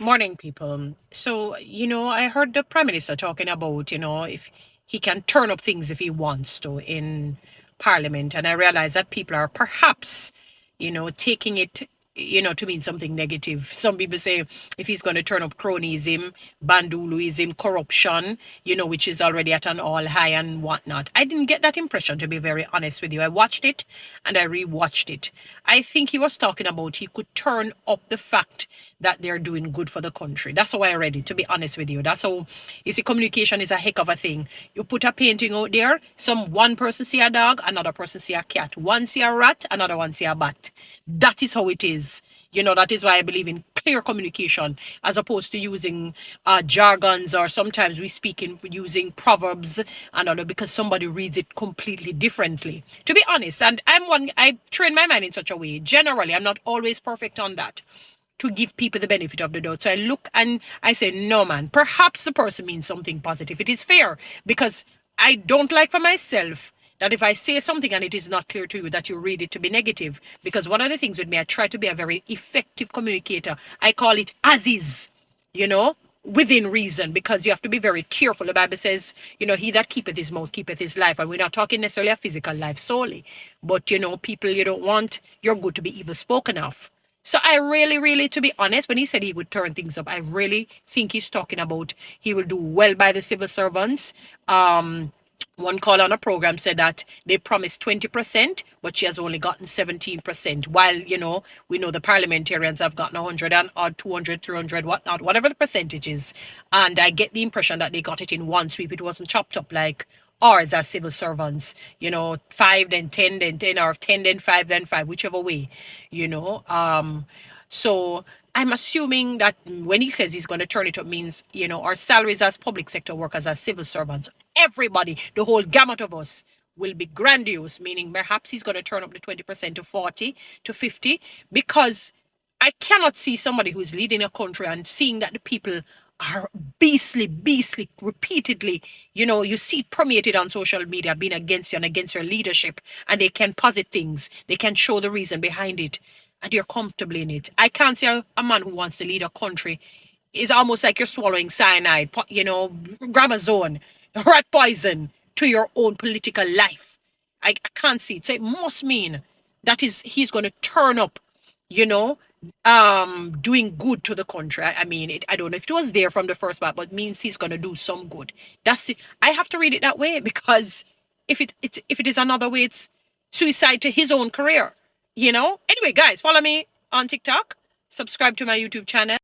Morning, people. So, I heard the Prime Minister talking about, if he can turn up things if he wants to in Parliament. And I realize that people are perhaps, taking it, to mean something negative. Some people say if he's going to turn up cronyism, bandulism, corruption, which is already at an all high and whatnot. I didn't get that impression, to be very honest with you. I watched it and I rewatched it. I think he was talking about he could turn up the fact that they're doing good for the country. That's how I read it, to be honest with you. That's how, you see, communication is a heck of a thing. You put a painting out there, one person see a dog, another person see a cat. One see a rat, another one see a bat. That is how it is. That is why I believe in clear communication as opposed to using jargons, or sometimes we speak in using proverbs and all, because somebody reads it completely differently. To be honest, and I train my mind in such a way. Generally, I'm not always perfect on that, to give people the benefit of the doubt. So I look and I say, no, man, perhaps the person means something positive. It is fair, because I don't like for myself that if I say something and it is not clear to you, that you read it to be negative. Because one of the things with me, I try to be a very effective communicator. I call it as is, within reason, because you have to be very careful. The Bible says, he that keepeth his mouth keepeth his life. And we're not talking necessarily a physical life solely, but, people, you don't want your good to be evil spoken of. So I really, really, to be honest, when he said he would turn things up, I really think he's talking about he will do well by the civil servants. One call on a program said that they promised 20%, but she has only gotten 17%. While, we know the parliamentarians have gotten 100 and odd, 200, 300, whatnot, whatever the percentage is. And I get the impression that they got it in one sweep. It wasn't chopped up like ours as civil servants, 5, then 10, then 10, or 10, then 5, then 5, whichever way, So I'm assuming that when he says he's going to turn it up means, our salaries as public sector workers, as civil servants, everybody, the whole gamut of us will be grandiose, meaning perhaps he's going to turn up the 20% to 40 to 50, because I cannot see somebody who's leading a country and seeing that the people are beastly, repeatedly, you see it permeated on social media, being against you and against your leadership, and they can posit things, they can show the reason behind it, and you're comfortable in it. I can't see a man who wants to lead a country is almost like you're swallowing cyanide, gramazone, rat poison to your own political life. I can't see it. So it must mean that he's going to turn up, you know, doing good to the country. I mean, I don't know if it was there from the first part, but it means he's going to do some good. I have to read it that way, because if it is another way, it's suicide to his own career. Anyway, guys, follow me on TikTok, subscribe to my YouTube channel.